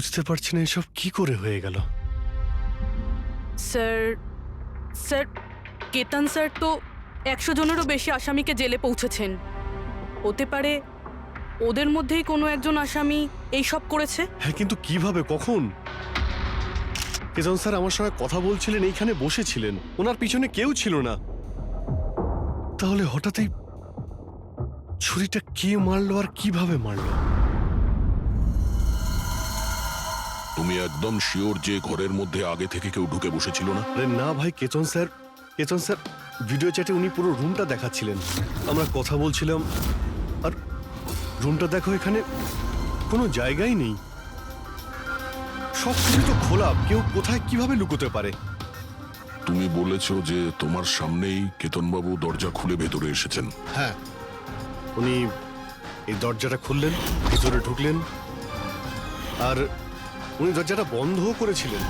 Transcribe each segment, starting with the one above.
বুঝতে পারছি না এসব কি করে হয়ে গেল। স্যার স্যার কেতন স্যার তো 100 জনেরও বেশি আসামিকে জেলে পৌঁছেছেন। হতে পারে ওদের মধ্যেই কোনো একজন আসামি এই সব করেছে। হ্যাঁ, কিন্তু কিভাবে, কখন? কেতন স্যার আমার সঙ্গে কথা বলছিলেন, এইখানে বসেছিলেন, ওনার পিছনে কেউ ছিল না। তাহলে হঠাৎই ছুরিটা কে মারলো আর কিভাবে মারলো? তুমি একদম শিওর যে ঘরের মধ্যে আগে থেকে কেউ ঢুকে বসেছিল না? আরে না ভাই, কেতন স্যার ভিডিও চ্যাটে উনি পুরো রুমটা দেখাচ্ছিলেন, আমরা কথা বলছিলাম। আর রুমটা দেখো, এখানে কোনো জায়গাই নেই, সব কিছু তো খোলা, কেউ কোথায় কিভাবে লুকোতে পারে? তুমি বলেছো যে তোমার সামনেই কেতনবাবু দরজা খুলে ভেতরে এসেছেন। হ্যাঁ, উনি এই দরজাটা খুললেন, ভিতরে ঢুকলেন, আর উনি দরজাটা বন্ধও করেছিলেন।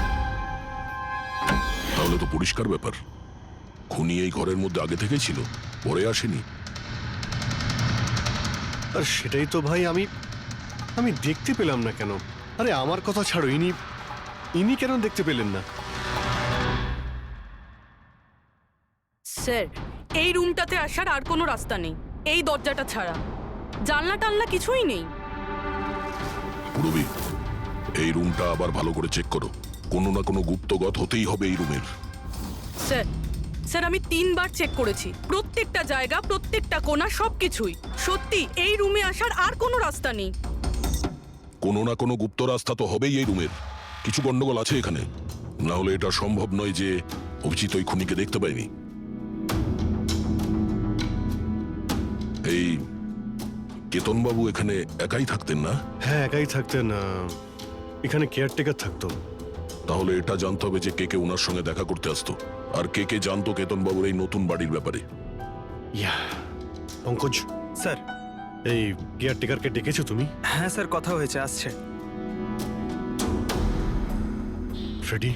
তাহলে তো পরিষ্কার ব্যাপার, খুনি এই ঘরের মধ্যে আগে থেকেই ছিল, পরে আসেনি। আর সেটাই তো ভাই আমি দেখতে পেলাম না কেন? আরে আমার কথা ছাড়ো, ইনি কেন দেখতে পেলেন না? স্যার এই রুমটাতে আসার আর কোনো রাস্তা নেই, এই দরজাটা ছাড়া। জানলা টানলা কিছুই নেই। পুরবি, এই রুমটা আবার ভালো করে চেক করো, কোনো না কোনো গুপ্তগত হতেই হবে এই রুমের। স্যার স্যার আমি 3 বার চেক করেছি, প্রত্যেকটা জায়গা, প্রত্যেকটা কোণা, সবকিছুই। সত্যি এই রুমে আসার আর কোনো রাস্তা নেই। কোনো না কোনো গুপ্ত রাস্তা তো হবেই এই রুমের, কিছু গন্ডগোল আছে এখানে, না হলে এটা সম্ভব নয় যে অভিজিৎ ওই খুনিকে দেখতে পায়নি। এই কেতনবাবু এখানে একাই থাকতেন না? হ্যাঁ, একাই থাকতেন, এখানে কেয়ারটেকার থাকতো। তাহলে এটা জানতে হবে যে কে কে ওনার সঙ্গে দেখা করতে আসতো, আর কে কে জানতো কেতনবাবুর এই নতুন বাড়ির ব্যাপারে। ইয়া, পঙ্কজ স্যার। এই কেয়ারটেকারকে ডেকেছো তুমি? হ্যাঁ স্যার, কথা হয়েছে, আসছে। ফ্রেডি,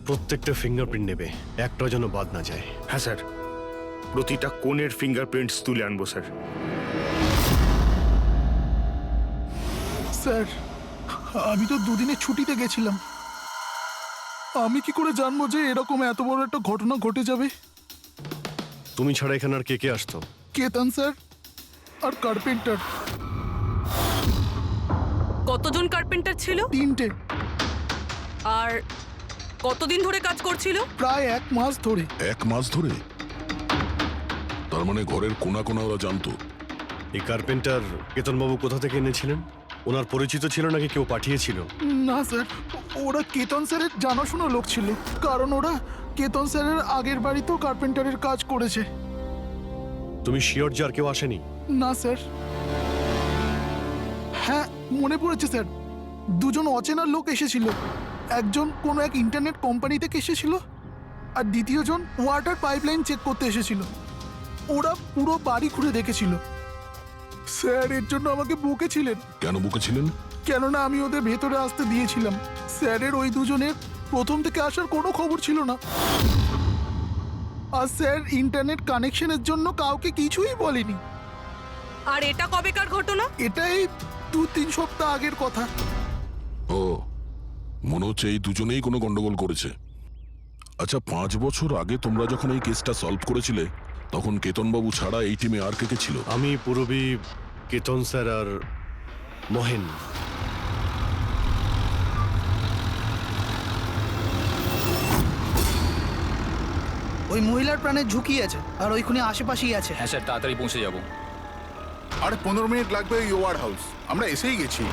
প্রত্যেকটা ফিঙ্গারপ্রিন্ট নেবে, একটাও যেন বাদ না যায়। হ্যাঁ স্যার, প্রতিটা কোণের ফিঙ্গারপ্রিন্টস তুলে আনবো স্যার। স্যার, আমি তো দুদিনের ছুটিতে গেছিলাম, আমি কি করে জানবো যে এরকম এত বড় একটা ঘটনা ঘটে যাবে? তুমি ছাড়া এখানে আর কে কে আসতো? কেতন স্যার আর কার্পেন্টার। কতজন কার্পেন্টার ছিল? 3টে। আর কতদিন ধরে কাজ করছিল? প্রায় 1 মাস ধরে। 1 মাস ধরে? তার মানে ঘরের কোনা কোনা ওরা জানতো। এই কার্পেন্টার কেতনবাবু কোথা থেকে এনেছিলেন? ওনার পরিচিত ছিল নাকি কেউ পাঠিয়েছিল? না স্যার, ওরা কেতন স্যারের জানাশোনা লোক ছিল, কারণ ওরা কেতন স্যারের আগের বাড়িতেও কার্পেন্টারের কাজ করেছে। তুমি শিওর যে আর কেউ আসেনি? না স্যার। হ্যাঁ, মনে পড়েছে স্যার, 2জন অচেনা লোক এসেছিল। একজন কোনো এক ইন্টারনেট কোম্পানি থেকে এসেছিল, আর দ্বিতীয়জন ওয়াটার পাইপলাইন চেক করতে এসেছিল। ওরা পুরো বাড়ি ঘুরে দেখেছিল। স্যার এর জন্য আমাকে বকেছিলেন। কেন বকেছিলেন? কেননা আমি ওদের ভেতরে আসতে দিয়েছিলাম। স্যারের ওই 2জনের প্রথম থেকে আসার কোনো খবর ছিল না, আর স্যার ইন্টারনেট কানেকশনের জন্য কাউকে কিছুই বলেনি। আর এটা কবেকার ঘটনা? এটাই 2-3 সপ্তাহ আগের কথা। ও, মনে হচ্ছে এই দুজনেই কোনো গন্ডগোল করেছে। আচ্ছা, 5 বছর আগে তোমরা যখন এই কেসটা সলভ করেছিলে, তখন কেতনবাবু ছাড়া এই টিমে আর কে কে ছিল? আমি, পুরবী, কেতন স্যার আর মহেন। ওই মহিলার প্রাণের ঝুঁকি আছে, আর ওইখানে আশেপাশেই আছে। হ্যাঁ স্যার, তাড়াতাড়ি পৌঁছে যাব। আর 15 মিনিট লাগবে ওই ওয়ার হাউস, আমরা এসেই গেছি।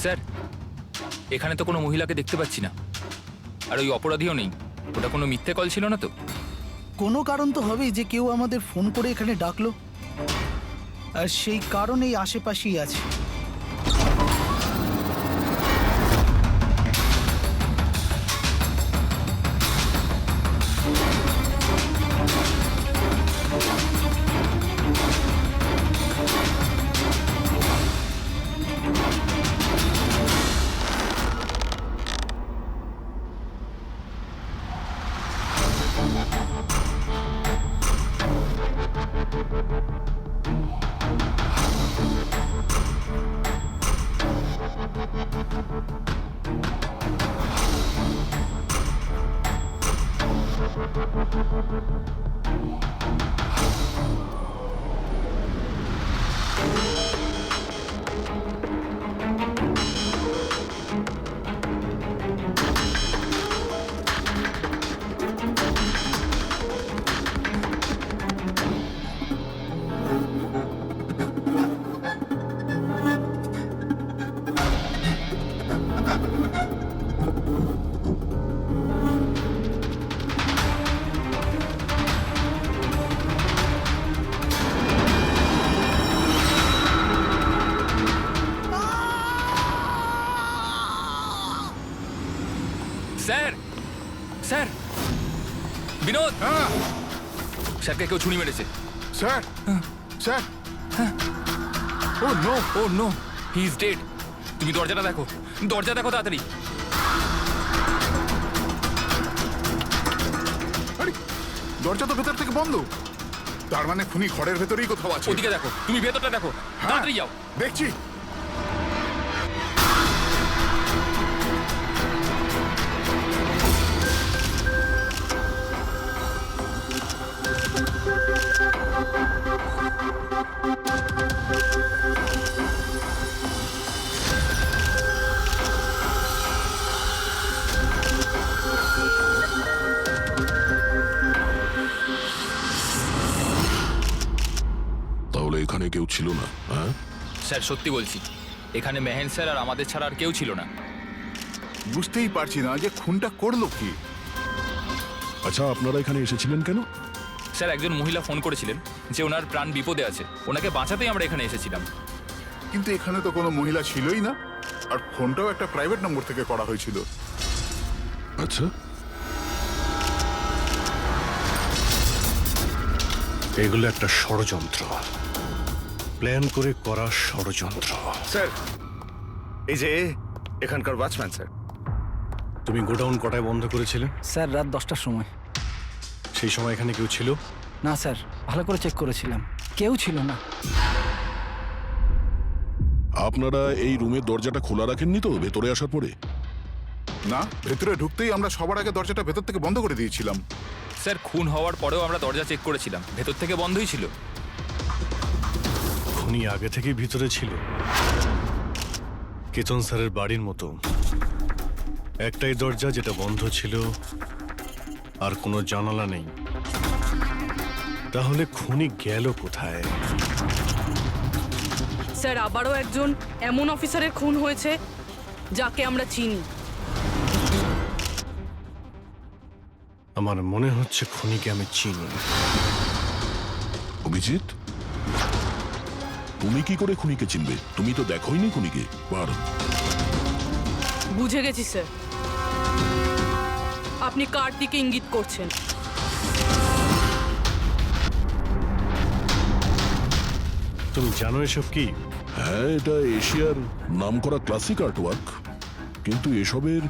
স্যার, এখানে তো কোনো মহিলাকে দেখতে পাচ্ছি না, আর ওই অপরাধীও নেই। ওটা কোনো মিথ্যে কল ছিল না তো? কোনো কারণ তো হবেই যে কেউ আমাদের ফোন করে এখানে ডাকলো, আর সেই কারণ এই আশেপাশেই আছে। স্যার, স্যার, বিনোদ, হ্যাঁ স্যারকে কেউ ছুরি মেরেছে। Sir, sir, oh no, oh no, he is dead. তুমি দরজাটা দেখো, দরজা দেখো তাড়াতাড়ি। আরে দরজা তো ভেতর থেকে বন্ধ, তার মানে খুনি ঘরের ভেতরেই কোথাও আছে। ওদিকে দেখো, তুমি ভেতরটা দেখো, হ্যাঁ, তাড়াতাড়ি যাও। দেখছি। তাহলে এখানে কেউ ছিল না? হ্যাঁ, স্যার সত্যি বলছি, এখানে মেহেন স্যার আর আমাদের ছাড়া আর কেউ ছিল না। বুঝতেই পারছি না যে খুনটা করলো কি। আচ্ছা, আপনারা এখানে এসেছিলেন কেন? স্যার, একজন মহিলা ফোন করেছিলেন যে ওনার প্রাণ বিপদে আছে, ওনাকে বাঁচাতেই আমরা এখানে এসেছিলাম। কিন্তু এখানে তো কোনো মহিলা ছিলই না, আর ফোনটাও একটা প্রাইভেট নম্বর থেকে করা হয়েছিল। আচ্ছা, এগুলো একটা ষড়যন্ত্র, প্ল্যান করে করা ষড়যন্ত্র। স্যার, এই যে এখানকার ওয়াচম্যান স্যার। তুমি গোডাউন কটায় বন্ধ করেছিলে? স্যার, রাত 10টার সময়। সেই সময় এখানে কেউ ছিল? না স্যার, ভালো করে চেক করেছিলাম, কেউ ছিল না। আপনারা এই রুমের দরজাটা খোলা রাখেননি তো ভেতরে আসার পরে? না, ভেতরে ঢুকতেই আমরা সবার আগে দরজাটা ভেতর থেকে বন্ধ করে দিয়েছিলাম। স্যার, খুন হওয়ার পরেও আমরা দরজা চেক করেছিলাম, ভেতর থেকে বন্ধই ছিল। খুনি আগে থেকেই ভিতরে ছিল, কেতন স্যারের বাড়ির মতো। একটাই দরজা যেটা বন্ধ ছিল, আর কোনো জানালা নেই। তাহলে খুনি গেল কোথায়? স্যার, আবারও একজন এমন অফিসারের খুন হয়েছে যাকে আমরা চিনি। আমার মনে হচ্ছে খুনিকে আমি চিনি। অভিজিৎ, তুমি কি করে খুনিকে চিনবে? তুমি তো দেখোইনি খুনিকে। পার বুঝে গেছি স্যার, আপনি কার দিকে ইঙ্গিত করছেন। তুমি জানো এসব কি? হ্যাঁ, এটা এশিয়ার নামকরা ক্লাসিক আর্টওয়ার্ক, কিন্তু এসবের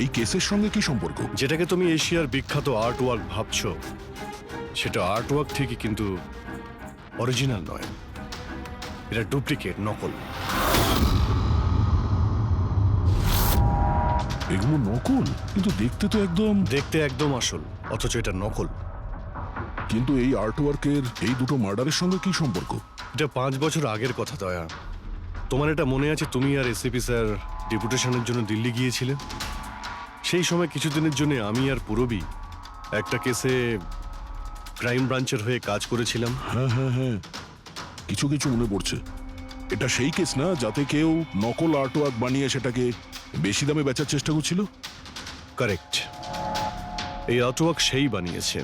এই কেসের সঙ্গে কি সম্পর্ক? যেটাকে তুমি এশিয়ার বিখ্যাত আর্ট ওয়ার্ক ভাবছো, সেটা আর্ট ওয়ার্ক ঠিকই, কিন্তু অরিজিনাল নয়। এটা ডুপ্লিকেট, নকল। এগুলো নকল, কিন্তু দেখতে তো একদম। দেখতে একদম আসল, অথচ এটা নকল। কিন্তু এই আর্টওয়ার্কের এই দুটো মার্ডারের সঙ্গে কি সম্পর্ক? এটা 5 বছর আগের কথা দয়া। তোমার এটা মনে আছে? তুমি আর এসিপি স্যার ডেপুটেশনের জন্য দিল্লি গিয়েছিলে। সেই সময় কিছুদিনের জন্য আমি আর পুরবী একটা কেসে ক্রাইম ব্রাঞ্চের হয়ে কাজ করেছিলাম। হ্যাঁ হ্যাঁ হ্যাঁ, কিছু কিছু মনে পড়ছে। এটা সেই কেস না যাতে কেউ নকল আর্টওয়ার্ক বানিয়ে সেটাকে বেশি দামে বেচার চেষ্টা করছিল? কারেক্ট। এই আর্টওয়ার্ক সেই বানিয়েছে,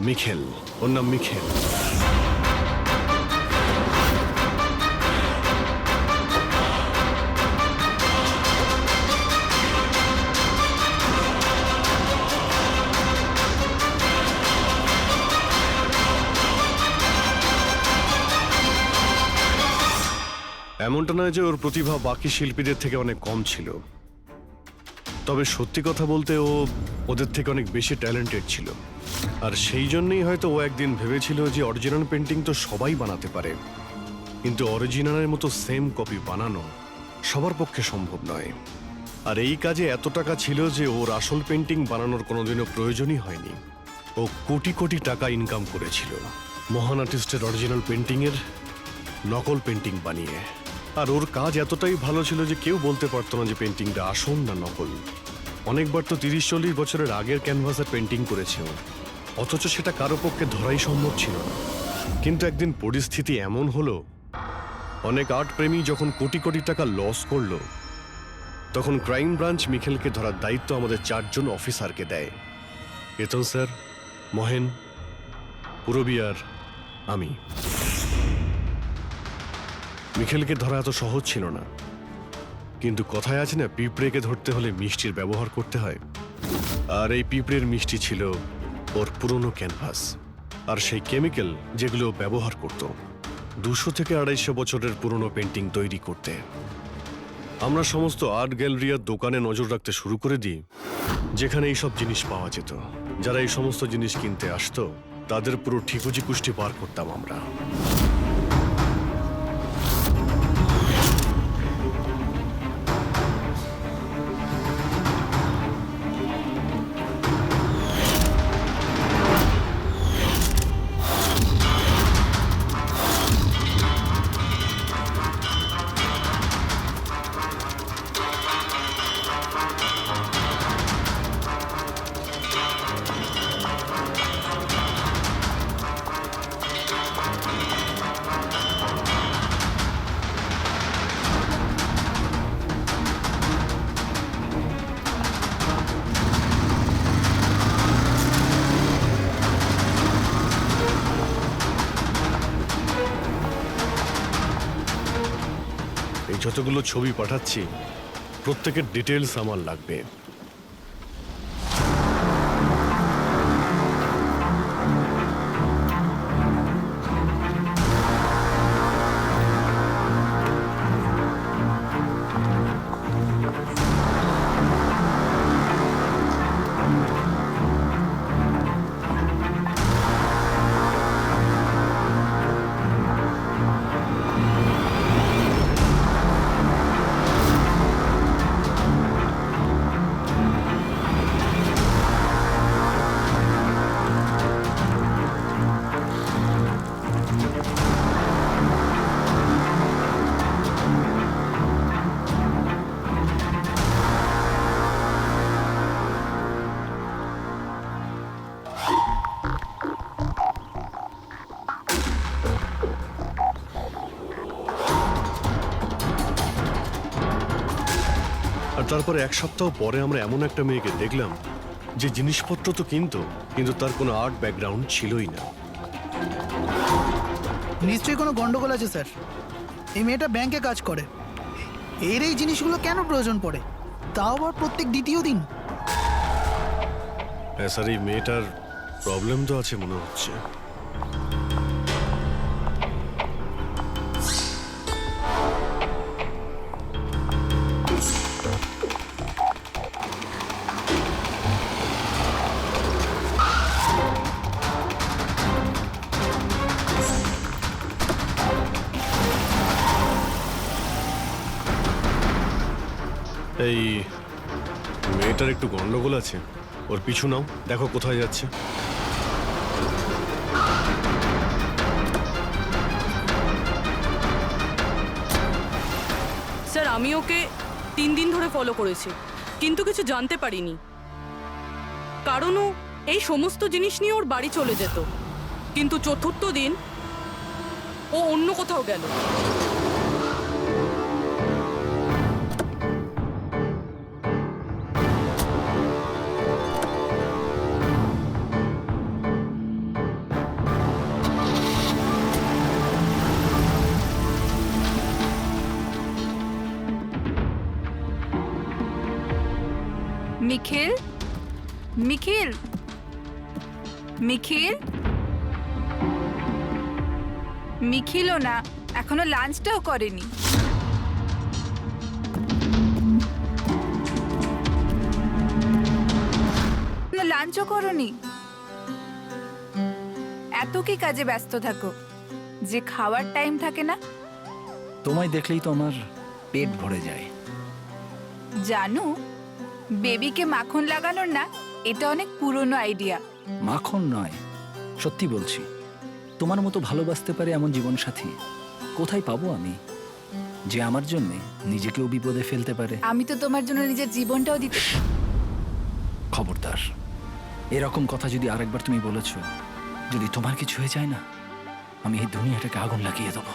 মিখেল। ওর নাম মিখেল। এমনটা নয় যে ওর প্রতিভা বাকি শিল্পীদের থেকে অনেক কম ছিল, তবে সত্যি কথা বলতে ও ওদের থেকে অনেক বেশি ট্যালেন্টেড ছিল। আর সেই জন্যই হয়তো ও একদিন ভেবেছিল যে অরিজিনাল পেন্টিং তো সবাই বানাতে পারে, কিন্তু অরিজিনালের মতো সেম কপি বানানো সবার পক্ষে সম্ভব নয়। আর এই কাজে এত টাকা ছিল যে ওর আসল পেন্টিং বানানোর কোনোদিনও প্রয়োজনই হয়নি। ও কোটি কোটি টাকা ইনকাম করেছিল মহান আর্টিস্টের অরিজিনাল পেন্টিংয়ের নকল পেন্টিং বানিয়ে। আর ওর কাজ এতটাই ভালো ছিল যে কেউ বলতে পারতো না যে পেন্টিংটা আসল না নকল। অনেকবার তো 30-40 বছরের আগের ক্যানভাসের পেন্টিং করেছে ও, অথচ সেটা কারো পক্ষে ধরাই সম্ভব ছিল না। কিন্তু একদিন পরিস্থিতি এমন হলো, অনেক আর্ট প্রেমী যখন কোটি কোটি টাকা লস করলো, তখন ক্রাইম ব্রাঞ্চ মিখেলকে ধরার দায়িত্ব আমাদের 4 জন অফিসারকে দেয়। কেতন স্যার, মহেন, পুরবী আর আমি। মিখেলকে ধরা এত সহজ ছিল না, কিন্তু কথায় আছে না, পিঁপড়েকে ধরতে হলে মিষ্টির ব্যবহার করতে হয়। আর এই পিঁপড়ের মিষ্টি ছিল ওর পুরনো ক্যানভাস আর সেই কেমিক্যাল যেগুলো ব্যবহার করত 200 থেকে 250 বছরের পুরনো পেন্টিং তৈরি করতে। আমরা সমস্ত আর্ট গ্যালারি আর দোকানে নজর রাখতে শুরু করে দিই যেখানে এইসব জিনিস পাওয়া যেত। যারা এই সমস্ত জিনিস কিনতে আসতো তাদের পুরো ঠিকুজি কুষ্টি বার করতাম আমরা। যতগুলো ছবি পাঠাচ্ছি প্রত্যেকের ডিটেলস আমার লাগবে। আর তারপরে 1 সপ্তাহ পরে আমরা এমন একটা মেয়েকে দেখলাম যে জিনিসপত্র তো কিন্তু তার কোনো আর্ট ব্যাকগ্রাউন্ড ছিলই না। নিশ্চয়ই কোনো গন্ডগোল আছে স্যার। এই মেয়েটা ব্যাংকে কাজ করে, এর এই জিনিসগুলো কেন প্রয়োজন পড়ে, তাও আবার প্রত্যেক দ্বিতীয় দিন? হ্যাঁ স্যার, এই মেয়েটার প্রবলেম তো আছে মনে হচ্ছে। এই মেয়েটার একটু গন্ডগোল আছে, ওর পিছু নাও, দেখো কোথায় যাচ্ছে। স্যার, আমি ওকে 3 দিন ধরে ফলো করেছি, কিন্তু কিছু জানতে পারিনি। কারণ ও এই সমস্ত জিনিস নিয়ে ওর বাড়ি চলে যেত, কিন্তু 4র্থ দিন ও অন্য কোথাও গেল। নিখিল, নিখিল, নিখিল, নিখিলও না, এখনো লাঞ্চটাও করেনি। লাঞ্চও করনি, এত কি কাজে ব্যস্ত থাকো যে খাওয়ার টাইম থাকে না? তোমায় দেখলেই তো আমার পেট ভরে যায়। জানো, বেবিকে মাখন লাগানোর না, এটা অনেক পুরনো আইডিয়া। মাখন নয়, সত্যি বলছি, তোমার মতো ভালোবাসতে পারে এমন জীবনসাথী কোথায় পাবো আমি, যে আমার জন্য নিজেকেও বিপদে ফেলতে পারে। আমি তো তোমার জন্য নিজের জীবনটাও দিতে। খবরদার, এরকম কথা যদি আরেকবার তুমি বলেছ, যদি তোমার কিছু হয়ে যায় না, আমি এই দুনিয়াটাকে আগুন লাগিয়ে দেবো।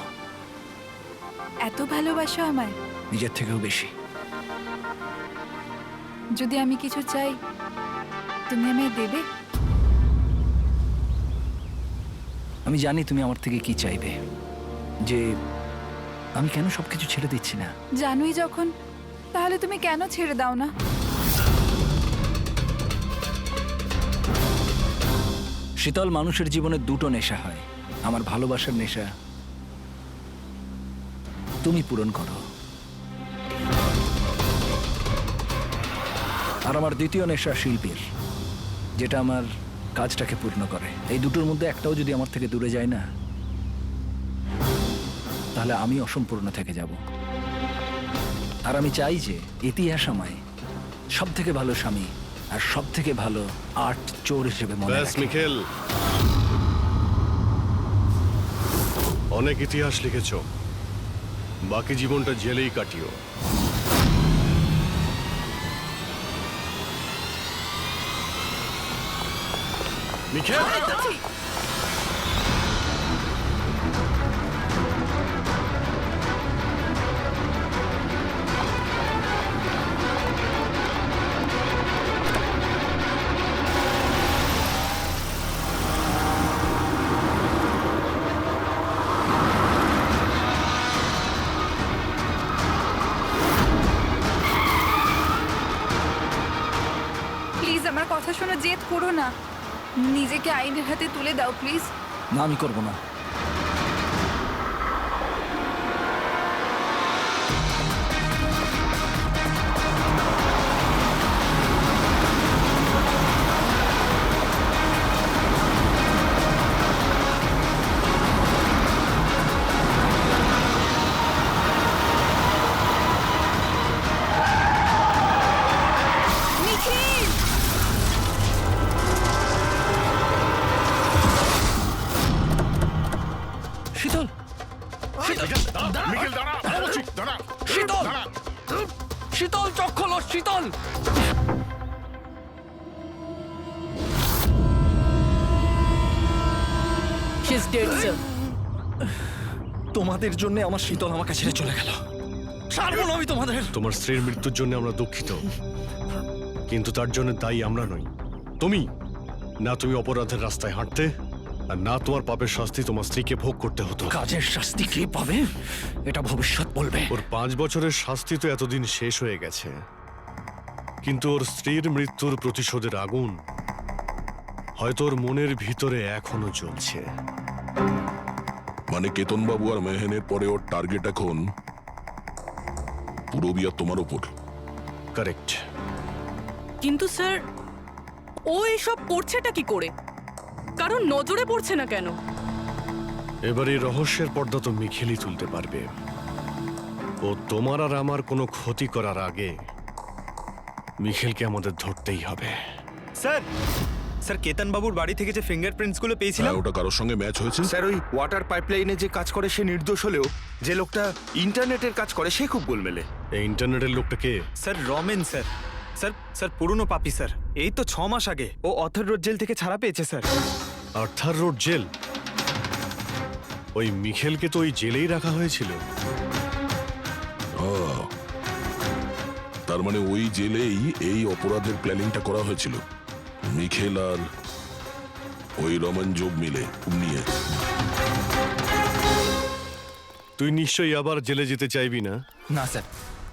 এত ভালোবাসো আমায়? নিজের থেকেও বেশি। যদি আমি কিছু চাই, তুমি আমায় দেবে? আমি জানি তুমি আমার থেকে কি চাইবে, যে আমি কেন সবকিছু ছেড়ে দিচ্ছি না। জানোই যখন, তাহলে তুমি কেন ছেড়ে দাও না? শীতল, মানুষের জীবনে দুটো নেশা হয়, আমার ভালোবাসার নেশা তুমি পূরণ করো, আর আমার দ্বিতীয় নেশা শিল্পীর, যেটা আমার কাজটাকে পূর্ণ করে। এই দুটোর মধ্যে একটাও যদি আমার থেকে দূরে যায় না, তাহলে আমি অসম্পূর্ণ থেকে যাব। আর আমি চাই যে ইতিহাস আমায় সব থেকে ভালো স্বামী আর সব থেকে ভালো আর্ট চোর হিসেবে মনে ব্যাস রাখে। নিখিল, অনেক ইতিহাস লিখেছ, বাকি জীবনটা জেলেই কাটিও। নিখিল, প্লিজ আমার কথা শোনো, জেদ করো না, নিজেকে আইনের হাতে তুলে দাও প্লিজ। না, আমি করব না। নিখিল! শীতল, নিখিল দাঁড়া, বলছি, দাঁড়া, শীতল, দাঁড়া। শীতল, চোখ খোলো, শীতল। She is dead, sir. তোমাদের জন্য আমার শীতল আমাকে ছেড়ে চলে গেল। ছাড়বো না আমি তোমাদের। তোমার স্ত্রীর মৃত্যুর জন্য আমরা দুঃখিত, কিন্তু তার জন্য দায়ী আমরা নই, তুমি। না তুমি অপরাধের রাস্তায় হাঁটতে, আর না তোমার পাপের শাস্তি তোমার স্ত্রীকে ভোগ করতে হতো। কাজের শাস্তি কে পাবে এটা ভবিষ্যৎ বলবে। ওর 5 বছরের শাস্তি তো এতদিন শেষ হয়ে গেছে, কিন্তু ওর স্ত্রীর মৃত্যুর প্রতিশোধের আগুন হয়তো ওর মনের ভিতরে এখনো জ্বলছে। মানে কেতনবাবু আর মেহেনের পরে ওর টার্গেট এখন পুরবি আর তোমার ওপর। কারেক্ট। কিন্তু স্যার, ও এসব করছেটা কি করে? কারণ নজরে পড়ছে না কেন? এবার এই রহস্যের পর্দা তো মিখিলই তুলতে পারবে। ও তোমার আর আমার কোনো ক্ষতি করার আগে মিখিলকে আমাদের ধরতেই হবে। স্যার, স্যার, কেতন বাবুর বাড়ি থেকে যে ফিঙ্গারপ্রিন্টস গুলো পেয়েছিলাম, হ্যাঁ, ওটা কারোর সঙ্গে ম্যাচ হয়েছে? স্যার, ওই ওয়াটার পাইপলাইনে যে কাজ করে সে নির্দোষ হলেও যে লোকটা ইন্টারনেটের কাজ করে সে খুব গোলমেলে। এই ইন্টারনেটের লোকটা কে? Sir Ramen sir. Sir, sir পুরনো পাপি স্যার। এই তো 6 মাস আগে ও অথর রোড জেল থেকে ছাড়া পেয়েছে স্যার। Arthur road jail? ওই মিখেলকে তো ওই জেলেই রাখা হয়েছিল। আহ, তার মানে ওই জেলেই এই অপরাধের প্ল্যানিংটা করা হয়েছিল মিখেল আর ওই রমন জোব মিলে নিয়ে। তুই নিশ্চয়ই আবার জেলে যেতে চাইবি না? না স্যার,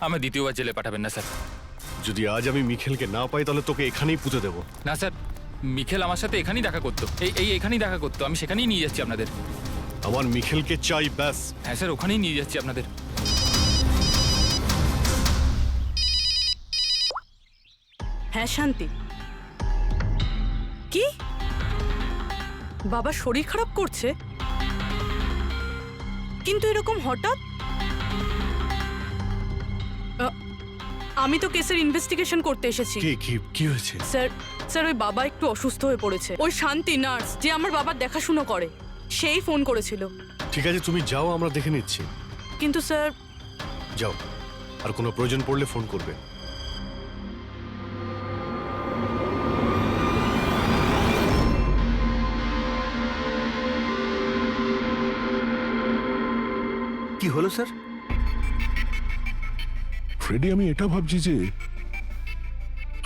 আমার দ্বিতীয়বার জেলে পাঠাবেন না স্যার। যদি আজ আমি মিখেলকে না পাই তাহলে তোকে এখানেই পুঁতে দেবো। না স্যার, মিখেল আমার সাথে এখানেই দেখা করতো, এখানেই দেখা করতো। আমি সেখানেই নিয়ে যাচ্ছি আপনাদের। আমার মিখেলকে চাই, ব্যাস। হ্যাঁ স্যার, ওখানেই নিয়ে যাচ্ছি আপনাদের। হ্যাঁ শান্তি, কি বাবা শরীর খারাপ করছে? কিন্তু এরকম হঠাৎ? আমি তো কেসের ইনভেস্টিগেশন করতে এসেছি। কি হয়েছে? স্যার ওই বাবা একটু অসুস্থ হয়ে পড়েছে। ওই শান্তি নার্স যে আমার বাবার দেখাশুনো করে, সেই ফোন করেছিল। ঠিক আছে, তুমি যাও, আমরা দেখে নিচ্ছি। কিন্তু স্যার। যাও, আর কোনো প্রয়োজন পড়লে ফোন করবে। কি হলো স্যার? ফ্রেডি, আমি এটা ভাবছি যে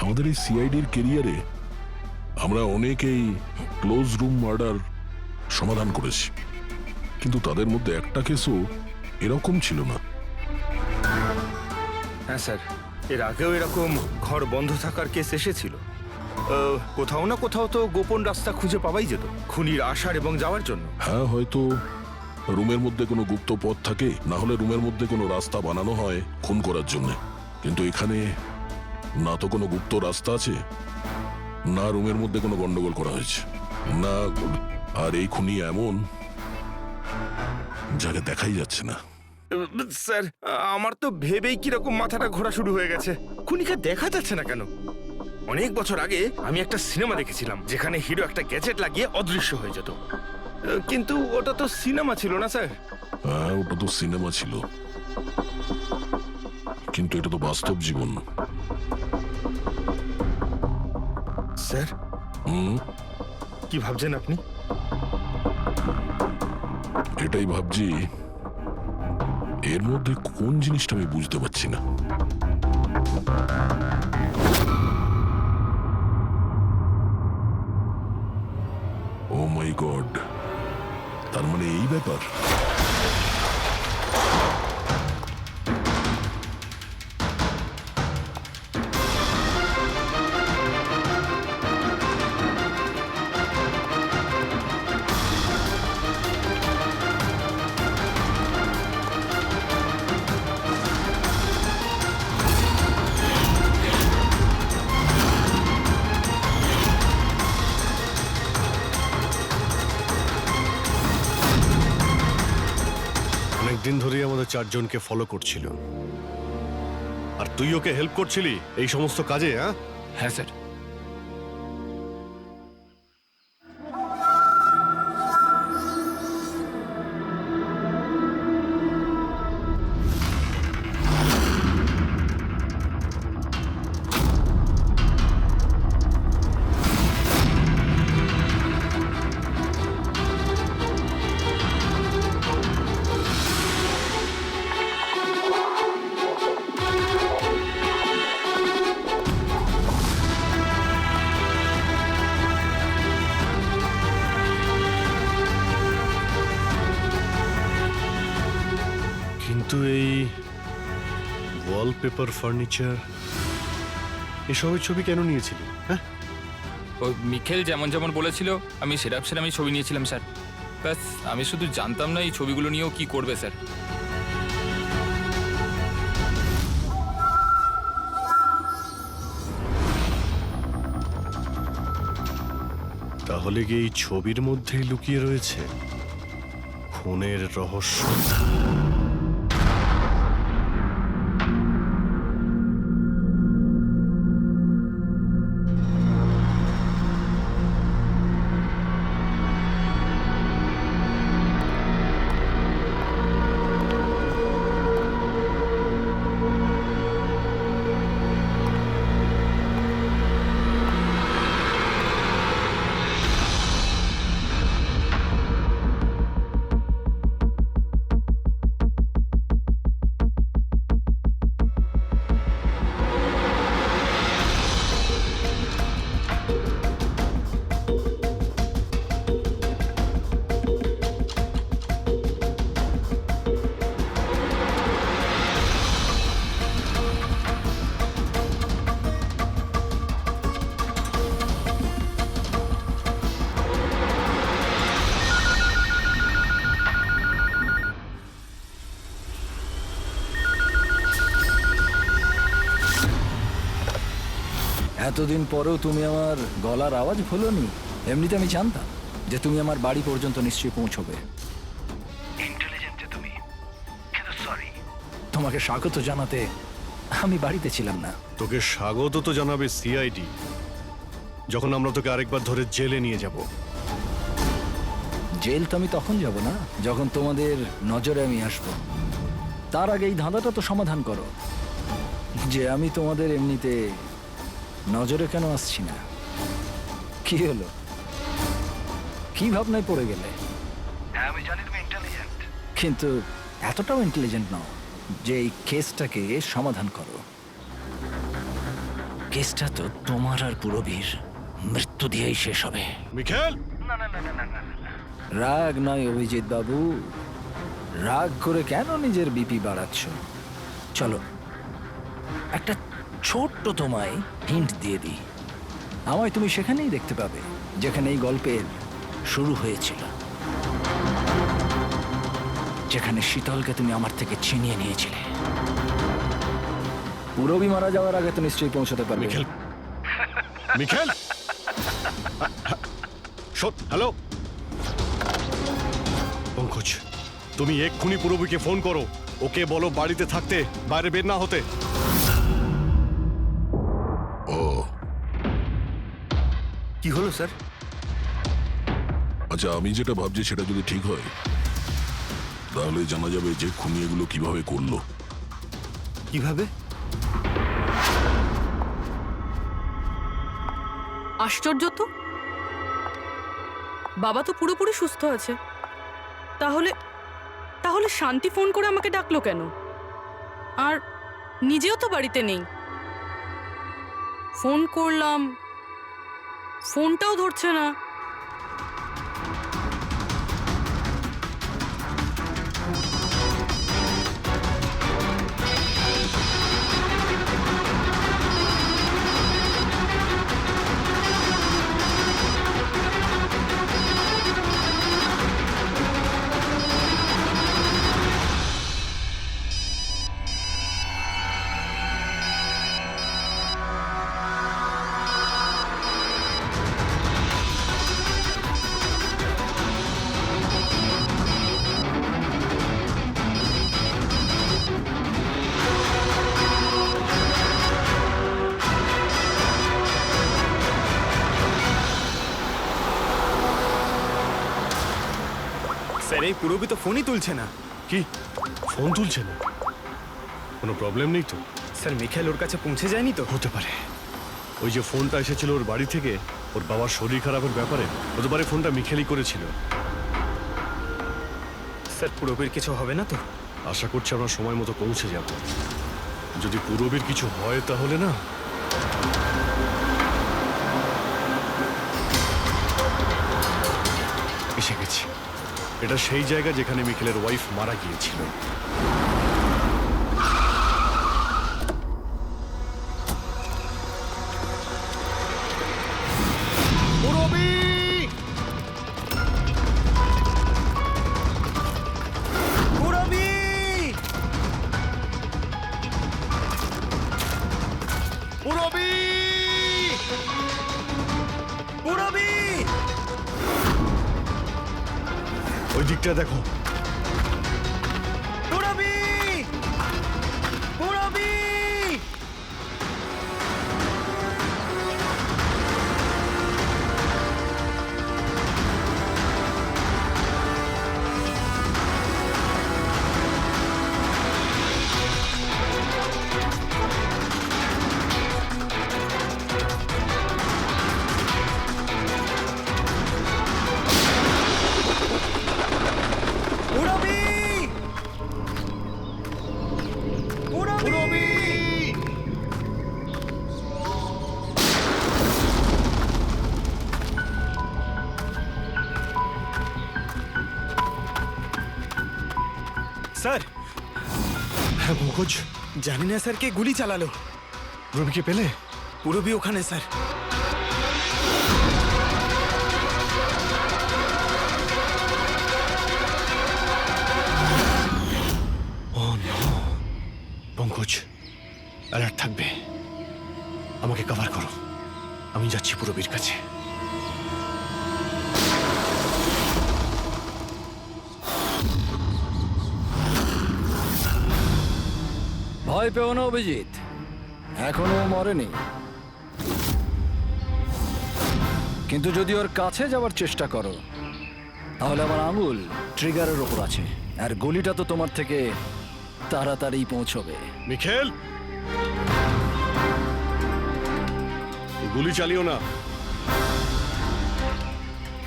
আমাদের এই সিআইডির কেরিয়ারে আমরা অনেকেই ক্লোজ রুম মার্ডার সমাধান করেছি, কিন্তু তাদের মধ্যে একটা কেসও এরকম ছিল না। হ্যাঁ স্যার, এর আগেও এরকম ঘর বন্ধ থাকার কেস এসেছিল। কোথাও না কোথাও তো গোপন রাস্তা খুঁজে পাওয়াই যেত খুনির আসার এবং যাওয়ার জন্য। হ্যাঁ, হয়তো রুমের মধ্যে কোনো গুপ্ত পথ থাকে, না হলে রুমের মধ্যে কোনো রাস্তা বানানো হয় খুন করার জন্য। কিন্তু এখানে না তো কোনো গুপ্ত রাস্তা আছে, না রুমের মধ্যে কোনো গন্ডগোল করা হয়েছে, না। আর এই খুনি এমন যাকে দেখাই যাচ্ছে না। স্যার, আমার তো ভেবেই কিরকম মাথাটা ঘোরা শুরু হয়ে গেছে। খুনিকে দেখা যাচ্ছে না কেন? অনেক বছর আগে আমি একটা সিনেমা দেখেছিলাম যেখানে হিরো একটা গ্যাজেট লাগিয়ে অদৃশ্য হয়ে যেত, কিন্তু ওটা তো সিনেমা ছিল না স্যার। হ্যাঁ, ওটা তো সিনেমা ছিল, কিন্তু এটা তো বাস্তব জীবন। স্যার, কি ভাবছেন আপনি? এটাই ভাবছি, এর মধ্যে কোন জিনিসটা আমি বুঝতে পারছি না। ও মাই গড, তার মানে এই ব্যাপার। দিন ধরেই আমাদের চারজনকে ফলো করছিল, আর তুই ওকে হেল্প করছিলি এই সমস্ত কাজে? হ্যাঁ স্যার। কিন্তু এই ওয়ালপেপার, ফার্নিচার, এসবের ছবি কেন নিয়েছিলি? হ্যাঁ, ওই মিখেল যেমন যেমন বলেছিল আমি সেরামই ছবি নিয়েছিলাম স্যার। ব্যাস, আমি শুধু জানতাম না এই ছবিগুলো নিয়েও কি করবে স্যার। তাহলে কি এই ছবির মধ্যেই লুকিয়ে রয়েছে খুনের রহস্য? এতদিন পরেও তুমি আমার গলার আওয়াজ ভুলোনি। এমনিতে আমি জানতাম যে তুমি আমার বাড়ি পর্যন্ত নিশ্চয়ই পৌঁছবে। ইন্টেলিজেন্ট তুমি, কিন্তু সরি, তোমাকে স্বাগত জানাতে আমি বাড়িতে ছিলাম না। তোকে স্বাগত তো জানাবে সিআইডি, যখন আমরা তোকে আরেকবার ধরে জেলে নিয়ে যাব। জেল তো আমি তখন যাব না যখন তোমাদের নজরে আমি আসবো। তার আগে এই ধাঁধাটা তো সমাধান করো যে আমি তোমাদের এমনিতে নজরে কেন আসছি না। কি হলো, কি ভাবনায় পড়ে গেলে? হ্যাঁ, আমি জানি তুমি ইন্টেলিজেন্ট, কিন্তু এতটাও ইন্টেলিজেন্ট নও যে এই কেসটাকে সমাধান করো। কেসটা তো তোমার আর পুরবীর মৃত্যু দিয়েই শেষ হবে। মিখেল, রাগ নয় অভিজিৎ বাবু, রাগ করে কেন নিজের বিপি বাড়াচ্ছ? চলো একটা ছোট্ট তোমায় হিন্ট দিয়ে দিই। আমায় তুমি সেখানেই দেখতে পাবে যেখানে এই গল্পের শুরু হয়েছিল, যেখানে শীতলকে তুমি আমার থেকে ছিনিয়ে নিয়েছিলে। পুরবী মারা যাওয়ার আগে তো নিশ্চয়ই পৌঁছতে পারবে। মিখেল, মিখেল, হ্যালো পঙ্কজ, তুমি এক্ষুনি পুরবীকে ফোন করো, ওকে বলো বাড়িতে থাকতে, বাইরে বের না হতে। ও কি হলো স্যার? আচ্ছা, আমি যেটা ভাবছি সেটা যদি ঠিক হয় তাহলে জানা যাবে যে খুনি এগুলো কিভাবে করলো। কিভাবে? আশ্চর্য তো, বাবা তো পুরোপুরি সুস্থ আছে। তাহলে তাহলে শান্তি ফোন করে আমাকে ডাকলো কেন? আর নিজেও তো বাড়িতে নেই। ফোন করলাম, ফোনটাও ধরছে না। স্যার, এই পুরবী তো ফোনই তুলছে না। কি, ফোন তুলছে না? কোনো প্রবলেম নেই তো? স্যার, মিখেল ওর কাছে পৌঁছে যায়নি তো? হতে পারে। ওই যে ফোনটা এসেছিল ওর বাড়ি থেকে ওর বাবার শরীর খারাপের ব্যাপারে, হতে পারে ফোনটা মিখেলই করেছিল। স্যার, পুরবীর কিছু হবে না তো? আশা করছি আমরা সময় মতো পৌঁছে যাব। যদি পুরবীর কিছু হয় তাহলে না, এসে গেছি। এটা সেই জায়গা যেখানে মিখেলের ওয়াইফ মারা গিয়েছিল। ওই দিকটা দেখো। স্যার, হ্যাঁ পঙ্কজ, জানি না স্যার কে গুলি চালালো। রবিকে পেলে? পুরবী ওখানে স্যার। পঙ্কজ, অ্যালার্ট থাকবে। আমাকে কভার করো। ভয় পেও না অভিজিৎ, এখনো ও মরেনি। কিন্তু যদি ওর কাছে যাওয়ার চেষ্টা করো তাহলে আমার আঙুল ট্রিগারের ওপর আছে, আর গুলিটা তো তোমার থেকে তাড়াতাড়ি পৌঁছবে। মিখেল, গুলি চালিও না।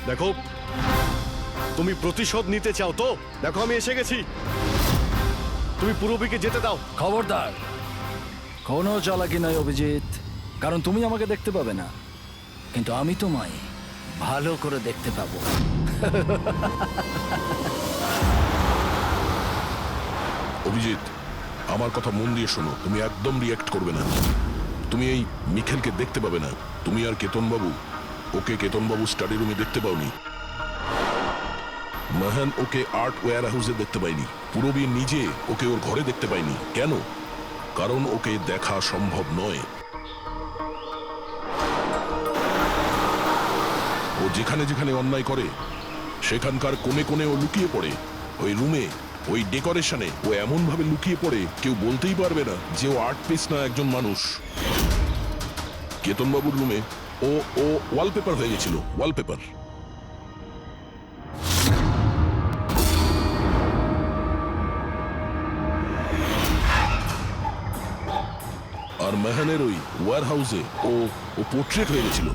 দেখো, তুমি প্রতিশোধ নিতে চাও তো? দেখো, আমি এসে গেছি। তুমি পূরবীকে যেতে দাও। খবরদার, কোনো চালাকি নয় অভিজিৎ, কারণ তুমি আমাকে দেখতে পাবে না, কিন্তু আমি তোমায় ভালো করে দেখতে পাবো। অভিজিৎ, আমার কথা মন দিয়ে শোনো, তুমি একদম রিয়াক্ট করবে না। তুমি এই মিখেলকে দেখতে পাবে না। তুমি আর কেতনবাবু, ওকে কেতনবাবু স্টাডি রুমে দেখতে পাওনি। মাহান ওকে আর্ট ওয়্যার হাউসে দেখতে পাইনি। পূরবী নিজে ওকে ওর ঘরে দেখতে পাইনি। কেন? কারণ ওকে দেখা সম্ভব নয়। ও যেখানে যেখানে অন্যায় করে সেখানকার কোণে কোণে ও লুকিয়ে পড়ে। ওই রুমে, ওই ডেকোরেশনে ও এমন ভাবে লুকিয়ে পড়ে কেউ বলতেই পারবে না যে ও আর্ট পিস না একজন মানুষ। কেতনবাবুর রুমে ও ও ওয়ালপেপার হয়ে গেছিল, ওয়ালপেপার। আর মেহানের ওই ওয়্যার হাউসে ও ও পোর্ট্রেট হয়ে গেছিল।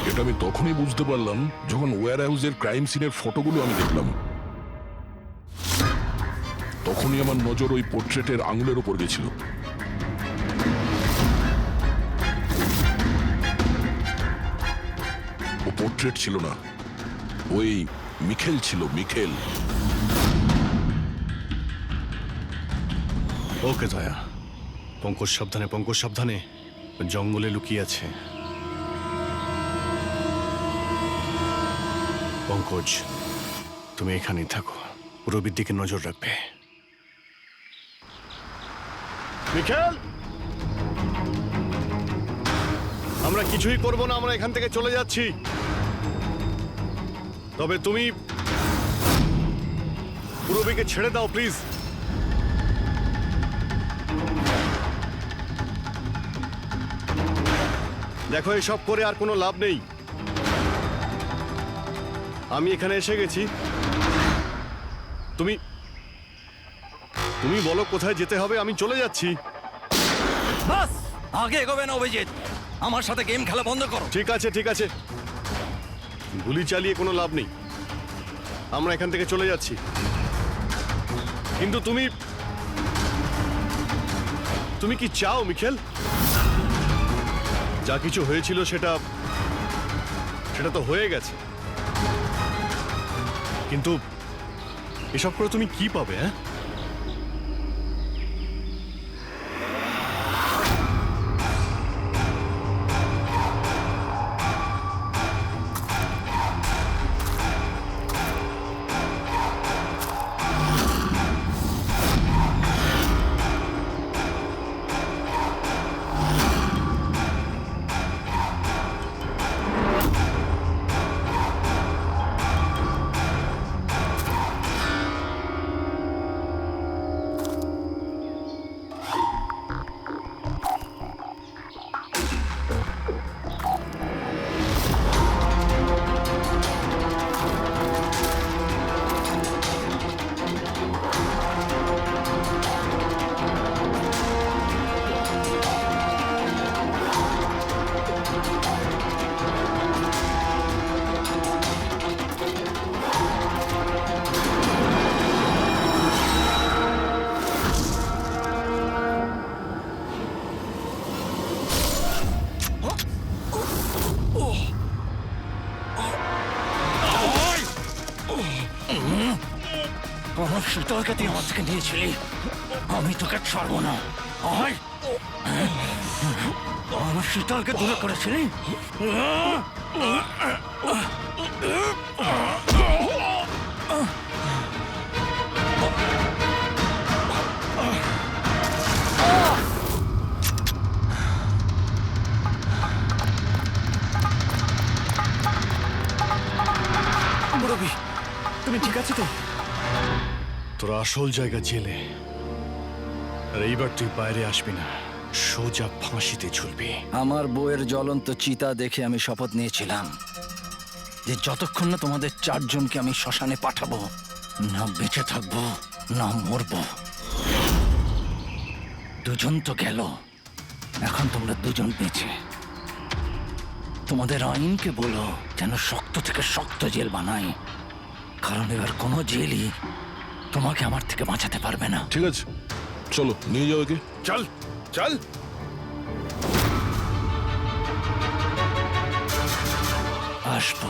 এটা আমি তখনই বুঝতে পারলাম যখন ওয়্যার হাউসের ক্রাইম সিনের ফটোগুলো আমি দেখলাম। তখনই আমার নজর ওই পোর্ট্রেটের আঙুলের উপর গেছিল। ও পোর্ট্রেট ছিল না, ওই মিখেল ছিল, মিখেল। ওকে দয়া, পঙ্কজ সাবধানে, পঙ্কজ সাবধানে, জঙ্গলে লুকিয়ে আছে। পঙ্কজ, তুমি এখানেই থাকো, রবির দিকে নজর রাখবে। মিখেল, আমরা কিছুই করব না, আমরা এখান থেকে চলে যাচ্ছি। তবে তুমি রবিকে ছেড়ে দাও প্লিজ। দেখো, এসব করে আর কোনো লাভ নেই। আমি এখানে এসে গেছি, তুমি তুমি বলো কোথায় যেতে হবে, আমি চলে যাচ্ছি। বাস, আগে এগোবে না অভিজিৎ, আমার সাথে গেম খেলা বন্ধ করো। ঠিক আছে, ঠিক আছে, গুলি চালিয়ে কোনো লাভ নেই, আমরা এখান থেকে চলে যাচ্ছি। কিন্তু তুমি তুমি কি চাও মিখেল? যা কিছু হয়েছিল সেটা সেটা তো হয়ে গেছে, কিন্তু এসব করে তুমি কি পাবে? হ্যাঁ, শীতলকে তুই আমার থেকে নিয়েছিলি, আমি তোকে ছাড়বো না। আয়, আমার শীতলকে দূরে করেছিলি। রবি, তুমি ঠিক আছে তো? তোর আসল জায়গা জেলে, আর এইবার তুই বাইরে আসবি না, সোজা ফাঁসিতে ঝুলবি। আমার বউয়ের জ্বলন্ত চিতা দেখে আমি শপথ নিয়েছিলাম যে যতক্ষণ না তোমাদের চারজনকে আমি শ্মশানে পাঠাবো, না বেঁচে থাকবো না মরবো। দুজন তো গেল, এখন তোমরা দুজন বেঁচে। তোমাদের আইনকে বলো যেন শক্ত থেকে শক্ত জেল বানায়, কারণ এবার কোনো জেলই তোমাকে আমার থেকে বাঁচাতে পারবে না। ঠিক আছে, চলো নিয়ে যাও একে। চল চল। আসবো।